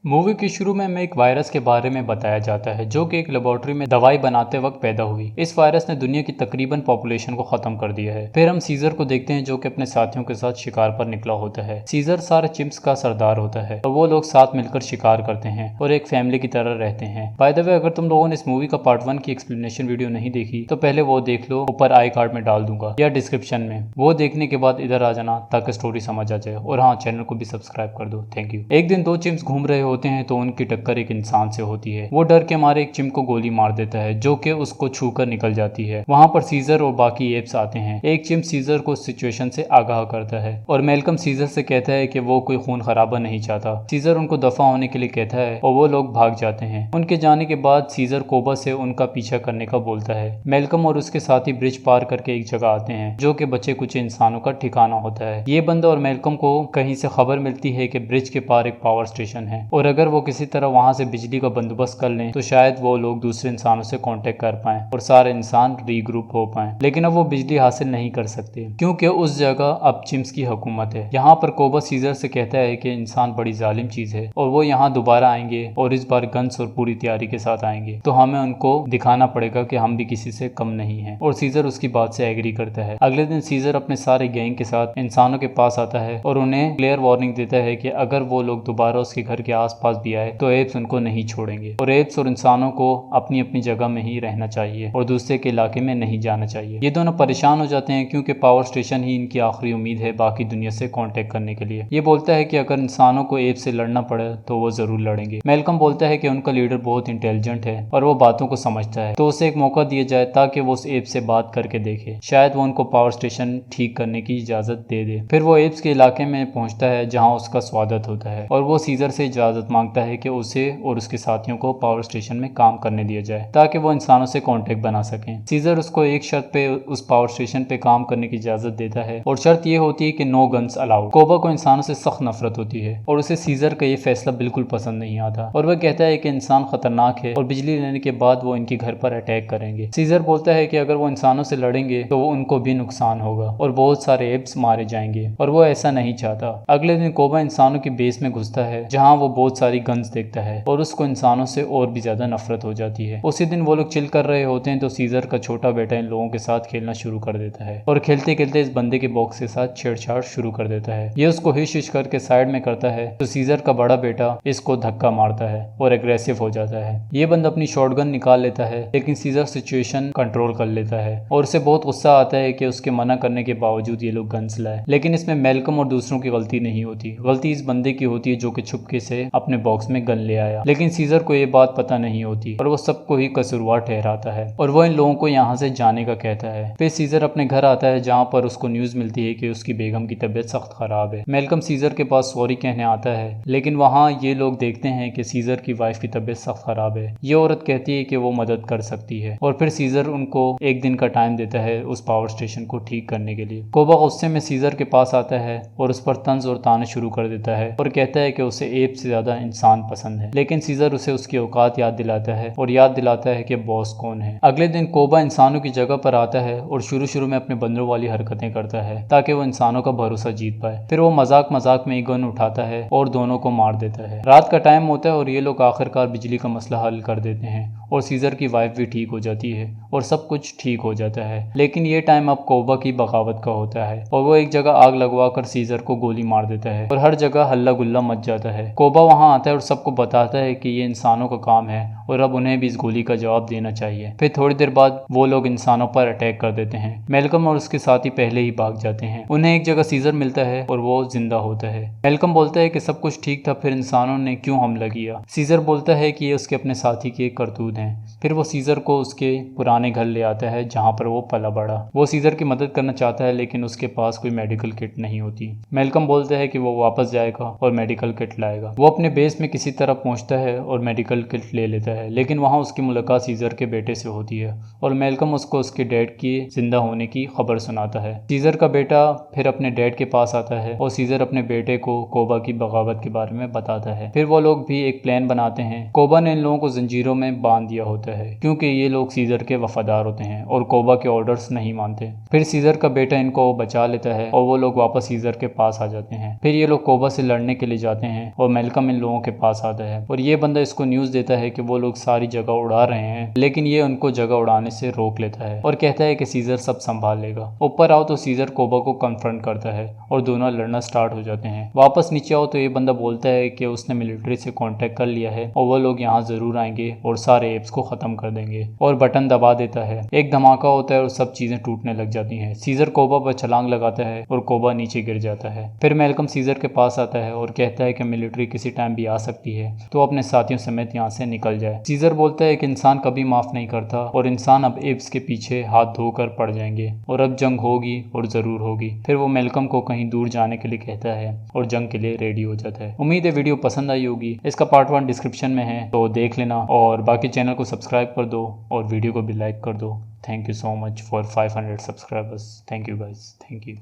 Movie के शुरू में हमें एक वायरस के बारे में बताया जाता है जो कि एक लेबोरेटरी में दवाई बनाते वक्त पैदा हुई। इस वायरस ने दुनिया की तकरीबन पॉपुलेशन को खत्म कर दिया है। फिर हम सीजर को देखते हैं जो कि अपने साथियों के साथ शिकार पर निकला होता है। सीजर सारे चिम्प्स का सरदार होता है और वो लोग साथ मिलकर शिकार करते हैं और एक फैमिली की तरह रहते हैं। बाय द वे, अगर तुम लोगों ने इस मूवी का पार्ट 1 की एक्सप्लेनेशन वीडियो नहीं देखी तो पहले वो देख लो, ऊपर आई कार्ड में डाल दूंगा या डिस्क्रिप्शन में। वो देखने के बाद इधर आ जाना ताकि स्टोरी समझ आ जाए। और हाँ, चैनल को भी सब्सक्राइब कर दो, थैंक यू। एक दिन दो चिम्प्स घूम रहे होते हैं तो उनकी टक्कर एक इंसान से होती है। वो डर के मारे एक चिम्प को गोली मार देता है जो कि उसको छूकर निकल जाती है। वहां पर सीजर और बाकी एप्स आते हैं। एक चिम्प सीजर को सिचुएशन से आगाह करता है और मेलकम सीजर से कहता है कि वो कोई खून खराबा नहीं चाहता। सीजर उनको दफा होने के लिए कहता है और वो लोग भाग जाते हैं। उनके जाने के बाद सीजर कोबा से उनका पीछा करने का बोलता है। मेलकम और उसके साथी ब्रिज पार करके एक जगह आते हैं जो कि बचे कुछ इंसानों का ठिकाना होता है। ये बंदा और मेलकम को कहीं से खबर मिलती है कि ब्रिज के पार एक पावर स्टेशन है और अगर वो किसी तरह वहां से बिजली का बंदोबस्त कर लें तो शायद वो लोग दूसरे इंसानों से कांटेक्ट कर पाएं और सारे इंसान रीग्रुप हो पाएं। लेकिन अब वो बिजली हासिल नहीं कर सकते क्योंकि उस जगह अब चिम्प्स की हुकूमत है। यहाँ पर कोबा सीजर से कहता है कि इंसान बड़ी जालिम चीज है और वो यहाँ दोबारा आएंगे और इस बार गन्स और पूरी तैयारी के साथ आएंगे, तो हमें उनको दिखाना पड़ेगा कि हम भी किसी से कम नहीं है। और सीजर उसकी बात से एग्री करता है। अगले दिन सीजर अपने सारे गैंग के साथ इंसानों के पास आता है और उन्हें क्लियर वार्निंग देता है कि अगर वो लोग दोबारा उसके घर के आसपास भी आए तो एप्स उनको नहीं छोड़ेंगे और एप्स और इंसानों को अपनी अपनी जगह में ही रहना चाहिए और दूसरे के इलाके में नहीं जाना चाहिए। ये दोनों परेशान हो जाते हैं क्योंकि पावर स्टेशन ही इनकी आखिरी उम्मीद है बाकी दुनिया से कांटेक्ट करने के लिए। ये बोलता है कि अगर इंसानों को एप से लड़ना पड़े तो वो जरूर लड़ेंगे। मेलकम बोलता है कि उनका लीडर बहुत इंटेलिजेंट है और वो बातों को समझता है, तो उसे एक मौका दिया जाए ताकि वो उस एप से बात करके देखे, शायद वो उनको पावर स्टेशन ठीक करने की इजाजत दे दे। फिर वो एप्स के इलाके में पहुंचता है जहाँ उसका स्वागत होता है और वो सीजर से इजाजत मांगता है कि उसे और उसके साथियों को पावर स्टेशन में काम करने दिया जाए ताकि वो इंसानों से कांटेक्ट बना सकें। सीजर उसको एक शर्त पे उस पावर स्टेशन पे काम करने की इजाजत देता है और शर्त ये होती है कि नो गन्स अलाउड। कोबा को इंसानों से सख्त नफरत होती है और उसे सीजर का ये फैसला बिल्कुल पसंद नहीं आता और वह कहता है कि इंसान खतरनाक है और बिजली लेने के बाद वो इनके घर पर अटैक करेंगे। सीजर बोलता है कि अगर वो इंसानों से लड़ेंगे तो उनको भी नुकसान होगा और बहुत सारे एप्स मारे जाएंगे और वो ऐसा नहीं चाहता। अगले दिन कोबा इंसानों की बेस में घुसता है जहाँ वो बहुत सारी गन्स देखता है और उसको इंसानों से और भी ज्यादा नफरत हो जाती है। उसी दिन वो लोग चिल कर रहे होते हैं तो सीजर का छोटा बेटा इन लोगों के साथ खेलना शुरू कर देता है और खेलते खेलते इस बंदे के बॉक्स के साथ छेड़छाड़ शुरू कर देता है। ये उसको हिश हिश करके साइड में करता है तो सीजर का बड़ा बेटा इसको धक्का मारता है और एग्रेसिव हो जाता है। ये बंदा अपनी शॉटगन निकाल लेता है लेकिन सीजर सिचुएशन कंट्रोल कर लेता है और उसे बहुत गुस्सा आता है कि उसके मना करने के बावजूद ये लोग गन्स लाए। लेकिन इसमें मेलकम और दूसरों की गलती नहीं होती, गलती इस बंदे की होती है जो कि छुपके से अपने बॉक्स में गन ले आया। लेकिन सीजर को ये बात पता नहीं होती और वो सबको ही कसूरवार ठहराता है और वो इन लोगों को यहाँ से जाने का कहता है। फिर सीजर अपने घर आता है जहाँ पर उसको न्यूज मिलती है कि उसकी बेगम की तबीयत सख्त खराब है। मेलकम सीजर के पास सॉरी कहने आता है लेकिन वहाँ ये लोग देखते हैं कि सीजर की वाइफ की तबीयत सख्त खराब है। ये औरत कहती है कि वो मदद कर सकती है और फिर सीजर उनको एक दिन का टाइम देता है उस पावर स्टेशन को ठीक करने के लिए। कोबा गुस्से में सीजर के पास आता है और उस पर तंज और ताने शुरू कर देता है और कहता है कि उसे एप से ज्यादा इंसान पसंद है। लेकिन सीजर उसे उसकी औकात याद दिलाता है और याद दिलाता है कि बॉस कौन है। अगले दिन कोबा इंसानों की जगह पर आता है और शुरू में अपने बंदरों वाली हरकतें करता है ताकि वो इंसानों का भरोसा जीत पाए। फिर वो मजाक मजाक में एक गन उठाता है और दोनों को मार देता है। रात का टाइम होता है और ये लोग आखिरकार बिजली का मसला हल कर देते हैं और सीजर की वाइफ भी ठीक हो जाती है और सब कुछ ठीक हो जाता है। लेकिन ये टाइम अब कोबा की बगावत का होता है और वो एक जगह आग लगवा कर सीजर को गोली मार देता है और हर जगह हल्ला गुल्ला मच जाता है। कोबा वहाँ आता है और सबको बताता है कि ये इंसानों का काम है और अब उन्हें भी इस गोली का जवाब देना चाहिए। फिर थोड़ी देर बाद वो लोग इंसानों पर अटैक कर देते हैं। मेलकम और उसके साथी पहले ही भाग जाते हैं। उन्हें एक जगह सीजर मिलता है और वो जिंदा होता है। मेलकम बोलता है कि सब कुछ ठीक था, फिर इंसानों ने क्यों हमला किया। सीजर बोलता है कि ये उसके अपने साथी की एक करतूत है। फिर वो सीजर को उसके पुराने घर ले आता है जहाँ पर वो पला बड़ा। वो सीजर की मदद करना चाहता है लेकिन उसके पास कोई मेडिकल किट नहीं होती। मेलकम बोलता है कि वो वापस जाएगा और मेडिकल किट लाएगा। वो अपने बेस में किसी तरह पहुंचता है और मेडिकल किट ले लेता है लेकिन वहाँ उसकी मुलाकात सीजर के बेटे से होती है और मेलकम उसको उसके डैड की जिंदा होने की खबर सुनाता है। सीजर का बेटा फिर अपने डैड के पास आता है और सीजर अपने बेटे को कोबा की बगावत के बारे में बताता है। फिर वो लोग भी एक प्लान बनाते हैं। कोबा ने इन लोगों को जंजीरों में बांध दिया होता होता है क्योंकि ये लोग सीजर के वफादार होते हैं और कोबा के ऑर्डर्स नहीं मानते। फिर सीजर का बेटा इनको बचा लेता है और वो लोग वापस सीजर के पास आ जाते हैं। फिर ये लोग कोबा से लड़ने के लिए जाते हैं और मेलकम इन लोगों के पास आता है और ये बंदा इसको न्यूज देता है कि वो लोग सारी जगह उड़ा रहे हैं, लेकिन ये उनको जगह उड़ाने से रोक लेता है और कहता है कि सीजर सब संभाल लेगा। ऊपर आओ तो सीजर कोबा को कन्फ्रंट करता है और दोनों लड़ना स्टार्ट हो जाते हैं। वापस नीचे आओ तो ये बंदा बोलता है कि उसने मिलिट्री से कांटेक्ट कर लिया है और वो लोग यहाँ जरूर आएंगे और सारे एप्स को खत्म कर देंगे और बटन दबा देता है। एक धमाका होता है और सब चीजें टूटने लग जाती हैं। सीजर कोबा पर छलांग लगाता है और कोबा नीचे गिर जाता है। फिर मेलकम सीजर के पास आता है और कहता है कि मिलिट्री किसी टाइम भी आ सकती है तो अपने साथियों समेत यहाँ से निकल जाए। सीजर बोलता है कि इंसान कभी माफ नहीं करता और इंसान अब एप्स के पीछे हाथ धोकर पड़ जाएंगे और अब जंग होगी और जरूर होगी। फिर वो मेलकम को कहीं दूर जाने के लिए कहता है और जंग के लिए रेडी हो जाता है। उम्मीद है वीडियो पसंद आई होगी। इसका पार्ट 1 डिस्क्रिप्शन में है तो देख लेना और बाकी चैनल को सब्सक्राइब कर दो और वीडियो को भी लाइक कर दो। Thank you so much for 500 subscribers. Thank you guys, thank you.